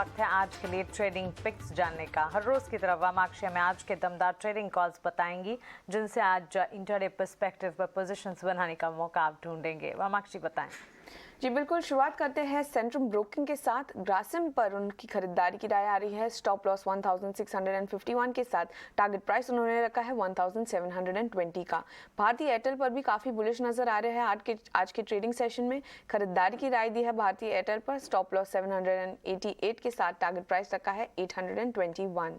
वक्त है आज के लिए ट्रेडिंग पिक्स जानने का। हर रोज की तरह वामाक्षी में आज के दमदार ट्रेडिंग कॉल्स बताएंगी जिनसे आज इंटरडे पर्सपेक्टिव पर पोजीशंस बनाने का मौका आप ढूंढेंगे। वामाक्षी बताएं। जी बिल्कुल, शुरुआत करते हैं सेंट्रम ब्रोकिंग के साथ। ग्रासिम पर उनकी खरीदारी की राय आ रही है। स्टॉप लॉस 1651 के साथ टारगेट प्राइस उन्होंने रखा है 1720 का। भारतीय एयरटेल पर भी काफी बुलिश नजर आ रहे हैं। आज के ट्रेडिंग सेशन में खरीदारी की राय दी है भारतीय एयरटेल पर। स्टॉप लॉस 788 के साथ टारगेट प्राइस रखा है 821।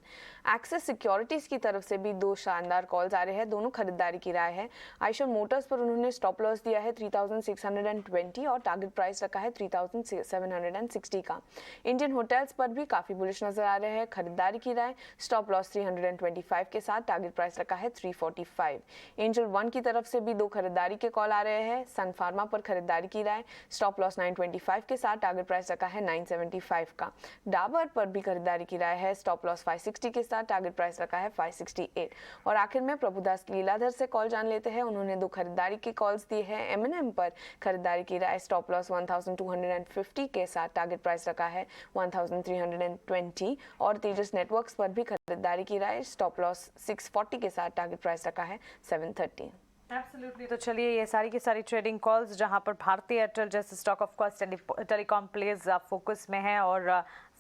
एक्सिस सिक्योरिटीज की तरफ से भी दो शानदार कॉल्स आ रहे हैं, दोनों खरीदारी की राय है। आइशर मोटर्स पर उन्होंने स्टॉप लॉस दिया है 3620 और टारगेट प्राइस रखा है 3760 का। इंडियन होटल्स पर भी काफी बुलिश नजर आ रहे हैं, खरीदारी की राय। स्टॉप लॉस 325 के साथ टारगेट प्राइस रखा है 345। एंजल वन की तरफ से भी दो खरीदारी के कॉल आ रहे हैं। सन फार्मा पर खरीदारी की राय। स्टॉप लॉस 925 के साथ टारगेट प्राइस रखा है 975 का। डाबर पर भी खरीदारी की राय है। स्टॉप लॉस 560 के साथ टारगेट प्राइस रखा है 568। और आखिर में प्रभुदास लीलाधर से कॉल जान लेते हैं। उन्होंने दो खरीदारी की कॉल्स दी है। M&M पर खरीदारी की राय। स्टॉप लॉस 1250 के साथ टारगेट प्राइस रखा है 1320 और तेजस नेटवर्क्स पर भी खरीदारी की राय। स्टॉप लॉस 640 के साथ टारगेट प्राइस रखा है 730। एब्सोल्युटली। तो चलिए ये सारी की सारी ट्रेडिंग कॉल्स जहां पर भारतीय एयरटेल जैसे stock of course telecom plays focus में है और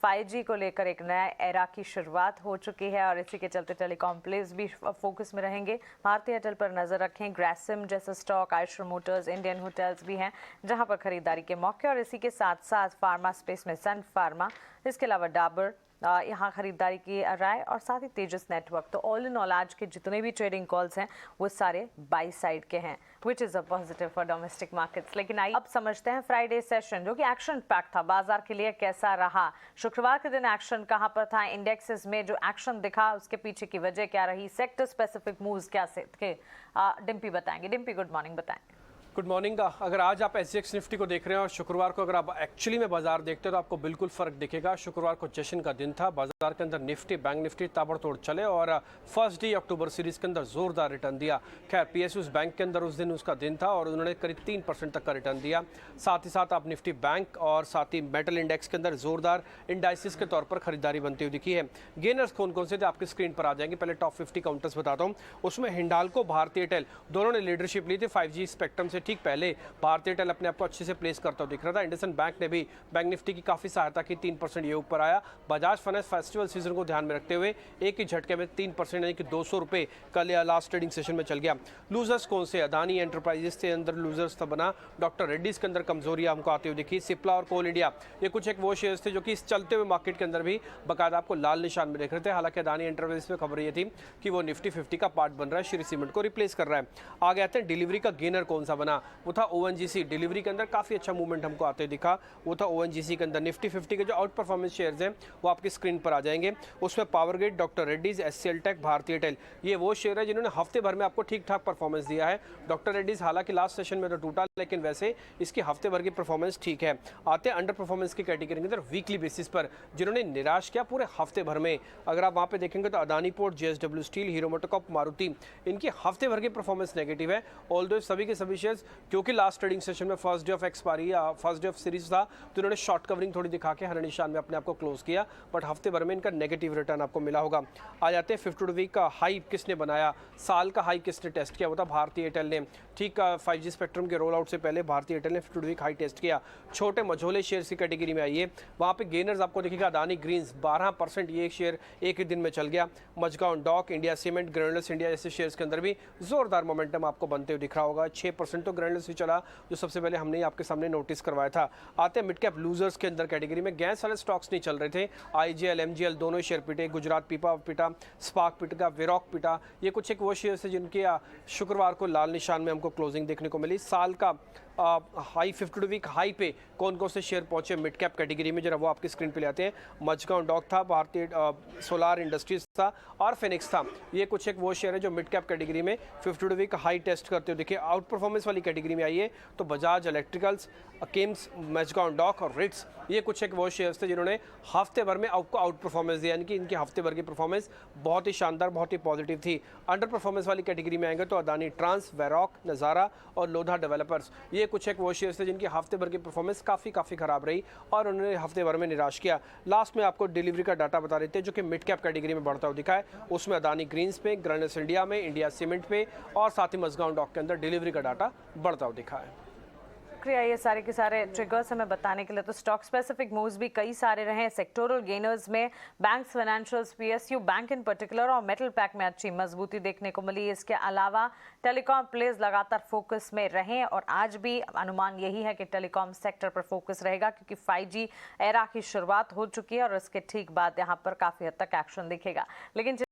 5G को लेकर एक नया एरा की शुरुआत हो चुकी है और इसी के चलते टेलीकॉम प्लेज भी फोकस में रहेंगे। भारतीय एयरटेल पर नजर रखें। ग्रासिम जैसा stock, Eicher Motors, Indian hotels भी हैं जहां पर खरीदारी के मौके और इसी के साथ साथ फार्मा स्पेस में सन फार्मा, इसके अलावा डाबर यहाँ खरीदारी की राय और साथ ही तेजस नेटवर्क। तो ऑल इन ऑल आज के जितने भी ट्रेडिंग कॉल्स हैं वो सारे बाई साइड के हैं, which is a positive for domestic markets. लेकिन आइए अब समझते हैं फ्राइडे सेशन जो कि एक्शन पैक था, बाजार के लिए कैसा रहा। शुक्रवार के दिन एक्शन कहाँ पर था, इंडेक्सेस में जो एक्शन दिखा उसके पीछे की वजह क्या रही, सेक्टर स्पेसिफिक मूव्स क्या थे, डिम्पी बताएंगे। डिम्पी गुड मॉर्निंग, बताएं। Good morning. अगर आज आप SGX निफ्टी को देख रहे हैं और शुक्रवार को अगर आप एक्चुअली में बाजार देखते हैं तो आपको बिल्कुल फर्क दिखेगा। शुक्रवार को जश्न का दिन था, बाजार के अंदर निफ्टी, बैंक निफ्टी ताबड़तोड़ चले और फर्स्ट डे अक्टूबर सीरीज के अंदर जोरदार रिटर्न दिया। खैर PSUs बैंक के अंदर उस दिन उसका दिन था और उन्होंने करीब 3% तक का रिटर्न दिया। साथ ही साथ आप निफ्टी बैंक और साथ ही मेटल इंडेक्स के अंदर जोरदार इंडाइसिस के तौर पर खरीदारी बनती हुई दिखी है। गेनर्स कौन कौन से थे आपकी स्क्रीन पर आ जाएंगे। पहले टॉप 50 काउंटर्स बताता हूँ। उसमें हिंडाल्को, भारतीय एयरटेल दोनों ने लीडरशिप ली थी। 5G स्पेक्ट्रम से ठीक पहले भारतीय एयरटेल अपने आप को अच्छे से प्लेस करता हुआ दिख रहा था। इंडसइंड बैंक ने भी बैंक निफ्टी की काफी सहायता की, 3% ये ऊपर आया। बजाज फाइनेंस फेस्टिवल सीजन को ध्यान में रखते हुए एक ही झटके में 3% यानी कि 200 रुपए कल लास्ट ट्रेडिंग सेशन में चल गया। लूजर्स कौन से, अदानी एंटरप्राइजेस के अंदर लूजर्स था बना। डॉक्टर रेड्डीज के अंदर कमजोरियां हमको आती हुई दिखी। सिप्ला और कोल इंडिया ये कुछ एक वो शेयर्स थे जो कि इस चलते हुए मार्केट के अंदर भी बाकायदा आपको लाल निशान में देख रहे थे। हालांकि अदानी एंटरप्राइजेस में खबर ये थी कि वो निफ्टी 50 का पार्ट बन रहा है, श्री सीमेंट को रिप्लेस कर रहा है। आगे आते हैं डिलीवरी का गेनर कौन सा बना, वो था ONGC। डिलीवरी के अंदर काफी अच्छा मूवमेंट हमको आते दिखा, वो था ONGC के अंदर। निफ्टी 50 के जो आउट परफॉर्मेंस शेयर्स हैं वो आपकी स्क्रीन पर आ जाएंगे। उसमें Power Grid, doctor Reddy's, SCL tech, Bharti Airtel ये वो शेयर है जिन्होंने हफ्ते भर में आपको ठीक ठाक परफॉर्मेंस दिया है। डॉक्टर रेड्डीज हालांकि लास्ट सेशन में तो टूटा, लेकिन वैसे इसकी हफ्ते भर की परफॉर्मेंस ठीक है। आते हैं अंडर परफॉर्मेंस की कैटेगरी के अंदर वीकली बेसिस पर जिन्होंने निराश किया पूरे हफ्ते भर में। अगर आप वहां पे देखेंगे तो Adani port, JSW steel, hero MotoCorp, Maruti इनकी हफ्ते भर की परफॉर्मेंस नेगेटिव है। ऑल्दो सभी के सभी शेयर्स क्योंकि लास्ट ट्रेडिंग सेशन में फर्स्ट डे ऑफ एक्सपायरी या फर्स्ट डे ऑफ सीरीज था तो इन्होंने शॉर्ट कवरिंग थोड़ी दिखा के हर निशान में अपने आप को क्लोज किया, बट हफ्ते भर में इनका नेगेटिव रिटर्न आपको मिला होगा। आ जाते हैं 52 वीक का हाई किसने बनाया, साल का हाई किसने टेस्ट किया, वो था भारतीय एयरटेल ने। ठीक 5G स्पेक्ट्रम के रोल आउट से पहले भारतीय एयरटेल ने 52 वीक हाई टेस्ट किया। छोटे मझोले शेयर की कैटेगरी में आइए, वहाँ पे गेनर्स आपको दिखेगा। अदानी ग्रीन्स 12% ये शेयर एक ही दिन में चल गया। Mazagon dock, India cement, Granules India जैसे शेयर्स के अंदर भी जोरदार मोमेंटम आपको बनते हुए दिख रहा होगा। 6% तो ग्रैनुलस ही चला जो सबसे पहले हमने आपके सामने नोटिस करवाया था। आते हैं मिड कैप लूजर्स के अंदर कैटेगरी में। गैस वाले स्टॉक्स नहीं चल रहे थे। IGL, MGL दोनों शेयर पिटे। गुजरात पीपा पिटा, स्पार्क पिटा, विरोक पिटा, ये कुछ एक वो शेयर है जिनके शुक्रवार को लाल निशान में हमको क्लोजिंग देखने को मिली। साल का हाई 52 वीक हाई पे कौन कौन से शेयर पहुंचे मिड कैप कैटेगरी में, जरा वो आपकी स्क्रीन पे ले आते हैं। मजगांव डॉक था, भारतीय सोलार इंडस्ट्रीज था और फिनिक्स था। ये कुछ एक वो शेयर है जो मिड कैप कैटेगरी में 52 वीक हाई टेस्ट करते हुए दिखे। आउट परफॉर्मेंस वाली वाली कैटेगरी में आइए तो बजाज इलेक्ट्रिकल्स, किम्स, मैजगांव डॉक और रिट्स, ये कुछ एक वो शेयर्स थे जिन्होंने हफ्ते भर में आपको आउट परफॉर्मेंस दिया, यानी कि इनकी हफ्ते भर की परफॉर्मेंस बहुत ही शानदार, बहुत ही पॉजिटिव थी। अंडर परफॉर्मेंस वाली कैटेगरी में आएंगे तो अदानी ट्रांस, वैरॉक, नज़ारा और लोधा डेवलपर्स, ये कुछ एक वो शेयर्स थे जिनकी हफ्ते भर की परफॉर्मेंस काफ़ी खराब रही और उन्होंने हफ्ते भर में निराश किया। लास्ट में आपको डिलीवरी का डाटा बता देते हैं जो कि मिड कैप कैटेगरी में बढ़ता हुआ दिखा है। उसमें अदानी ग्रीन्स पे, ग्रैंडस इंडिया में, इंडिया सीमेंट पे और साथ ही मजगांव डॉक के अंदर डिलीवरी का डाटा बढ़ता हुआ दिखा है। शुक्रिया ये सारे के सारे ट्रिगर्स हमें बताने के लिए। तो स्टॉक स्पेसिफिक मूव्स भी कई सारे रहे। सेक्टोरल गेनर्स में बैंक्स, फाइनेंशियल्स, पीएसयू बैंक इन पर्टिकुलर और मेटल पैक में अच्छी मजबूती देखने को मिली। इसके अलावा टेलीकॉम प्लेज लगातार फोकस में रहे और आज भी अनुमान यही है कि टेलीकॉम सेक्टर पर फोकस रहेगा क्योंकि 5G एरा की शुरुआत हो चुकी है और इसके ठीक बाद यहाँ पर काफ़ी हद तक एक्शन दिखेगा। लेकिन